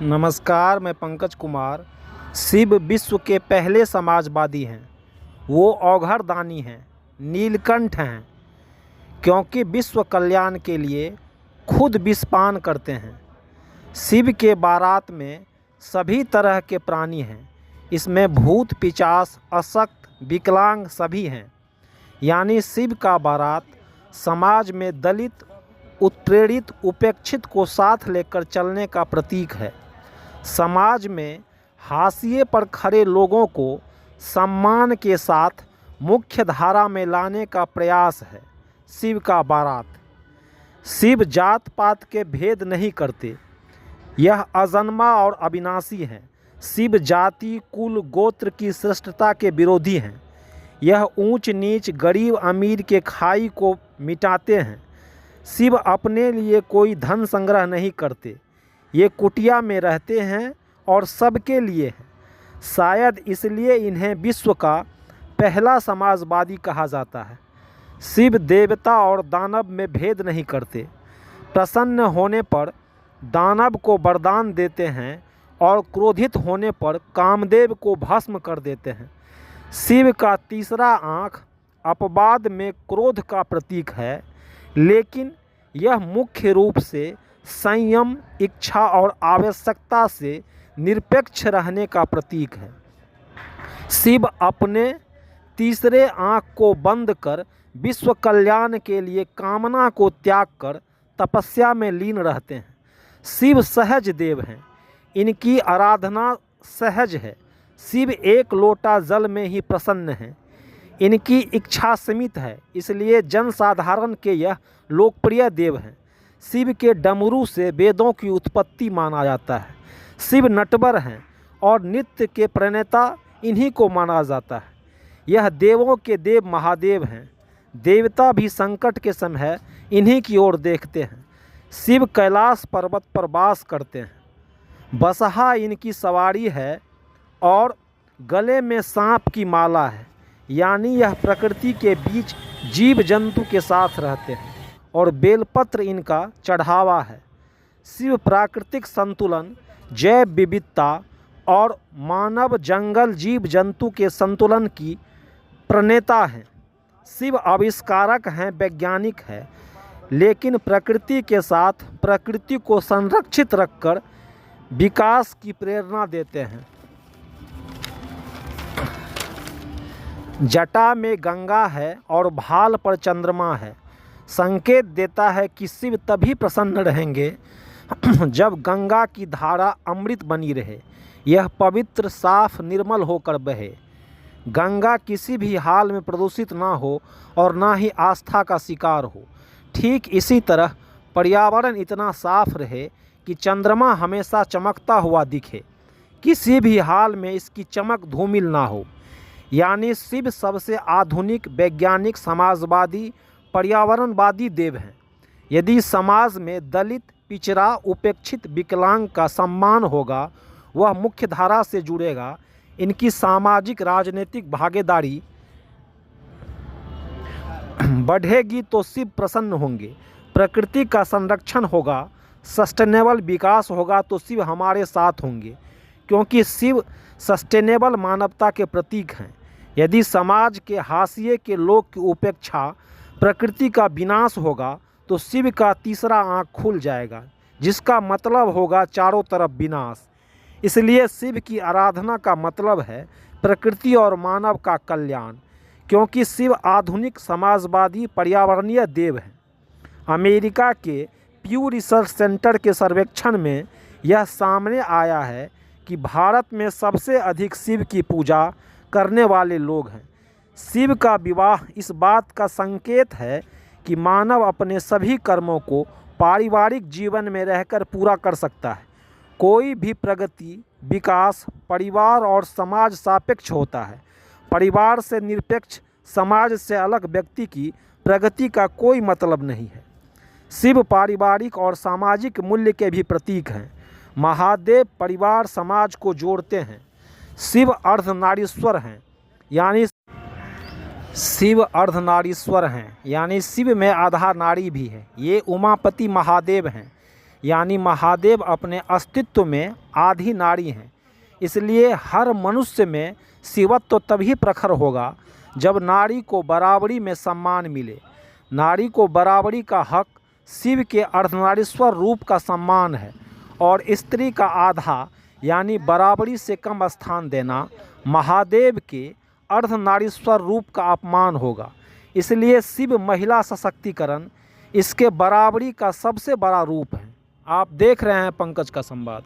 नमस्कार, मैं पंकज कुमार। शिव विश्व के पहले समाजवादी हैं। वो औघड़दानी हैं, नीलकंठ हैं, क्योंकि विश्व कल्याण के लिए खुद विषपान करते हैं। शिव के बारात में सभी तरह के प्राणी हैं। इसमें भूत, पिशाच, अशक्त, विकलांग सभी हैं। यानी शिव का बारात समाज में दलित, उत्प्रेरित, उपेक्षित को साथ लेकर चलने का प्रतीक है। समाज में हाशिए पर खड़े लोगों को सम्मान के साथ मुख्य धारा में लाने का प्रयास है शिव का बारात। शिव जात पात के भेद नहीं करते। यह अजन्मा और अविनाशी है। शिव जाति, कुल, गोत्र की श्रेष्ठता के विरोधी हैं। यह ऊंच नीच, गरीब अमीर के खाई को मिटाते हैं। शिव अपने लिए कोई धन संग्रह नहीं करते। ये कुटिया में रहते हैं और सबके लिए हैं। शायद इसलिए इन्हें विश्व का पहला समाजवादी कहा जाता है। शिव देवता और दानव में भेद नहीं करते। प्रसन्न होने पर दानव को वरदान देते हैं और क्रोधित होने पर कामदेव को भस्म कर देते हैं। शिव का तीसरा आँख अपवाद में क्रोध का प्रतीक है, लेकिन यह मुख्य रूप से संयम, इच्छा और आवश्यकता से निरपेक्ष रहने का प्रतीक है। शिव अपने तीसरे आँख को बंद कर विश्व कल्याण के लिए कामना को त्याग कर तपस्या में लीन रहते हैं। शिव सहज देव हैं। इनकी आराधना सहज है। शिव एक लोटा जल में ही प्रसन्न हैं। इनकी इच्छा सीमित है, इसलिए जनसाधारण के यह लोकप्रिय देव हैं। शिव के डमरू से वेदों की उत्पत्ति माना जाता है। शिव नटवर हैं और नृत्य के प्रणेता इन्हीं को माना जाता है। यह देवों के देव महादेव हैं। देवता भी संकट के समय इन्हीं की ओर देखते हैं। शिव कैलाश पर्वत पर वास करते हैं। बसहा इनकी सवारी है और गले में सांप की माला है। यानी यह प्रकृति के बीच जीव जंतु के साथ रहते हैं और बेलपत्र इनका चढ़ावा है। शिव प्राकृतिक संतुलन, जैव विविधता और मानव, जंगल, जीव जंतु के संतुलन की प्रणेता हैं। शिव आविष्कारक हैं, वैज्ञानिक हैं, लेकिन प्रकृति के साथ प्रकृति को संरक्षित रखकर विकास की प्रेरणा देते हैं। जटा में गंगा है और भाल पर चंद्रमा है। संकेत देता है कि शिव तभी प्रसन्न रहेंगे जब गंगा की धारा अमृत बनी रहे। यह पवित्र, साफ, निर्मल होकर बहे। गंगा किसी भी हाल में प्रदूषित ना हो और ना ही आस्था का शिकार हो। ठीक इसी तरह पर्यावरण इतना साफ रहे कि चंद्रमा हमेशा चमकता हुआ दिखे। किसी भी हाल में इसकी चमक धूमिल ना हो। यानी शिव सबसे आधुनिक, वैज्ञानिक, समाजवादी, पर्यावरणवादी देव हैं। यदि समाज में दलित, पिछड़ा, उपेक्षित, विकलांग का सम्मान होगा, वह मुख्य धारा से जुड़ेगा, इनकी सामाजिक राजनीतिक भागीदारी बढ़ेगी तो शिव प्रसन्न होंगे। प्रकृति का संरक्षण होगा, सस्टेनेबल विकास होगा तो शिव हमारे साथ होंगे, क्योंकि शिव सस्टेनेबल मानवता के प्रतीक हैं। यदि समाज के हाशिए के लोग की उपेक्षा, प्रकृति का विनाश होगा तो शिव का तीसरा आँख खुल जाएगा, जिसका मतलब होगा चारों तरफ विनाश। इसलिए शिव की आराधना का मतलब है प्रकृति और मानव का कल्याण, क्योंकि शिव आधुनिक, समाजवादी, पर्यावरणीय देव हैं। अमेरिका के प्यू रिसर्च सेंटर के सर्वेक्षण में यह सामने आया है कि भारत में सबसे अधिक शिव की पूजा करने वाले लोग हैं। शिव का विवाह इस बात का संकेत है कि मानव अपने सभी कर्मों को पारिवारिक जीवन में रहकर पूरा कर सकता है। कोई भी प्रगति, विकास परिवार और समाज सापेक्ष होता है। परिवार से निरपेक्ष, समाज से अलग व्यक्ति की प्रगति का कोई मतलब नहीं है। शिव पारिवारिक और सामाजिक मूल्य के भी प्रतीक हैं। महादेव परिवार, समाज को जोड़ते हैं। शिव अर्धनारीश्वर हैं, यानी शिव में आधा नारी भी है। ये उमापति महादेव हैं। यानी महादेव अपने अस्तित्व में आधी नारी हैं। इसलिए हर मनुष्य में शिवत्व तभी प्रखर होगा जब नारी को बराबरी में सम्मान मिले। नारी को बराबरी का हक शिव के अर्धनारीश्वर रूप का सम्मान है और स्त्री का आधा यानी बराबरी से कम स्थान देना महादेव के अर्धनारीश्वर रूप का अपमान होगा। इसलिए शिव महिला सशक्तिकरण इसके बराबरी का सबसे बड़ा रूप है। आप देख रहे हैं पंकज का संवाद।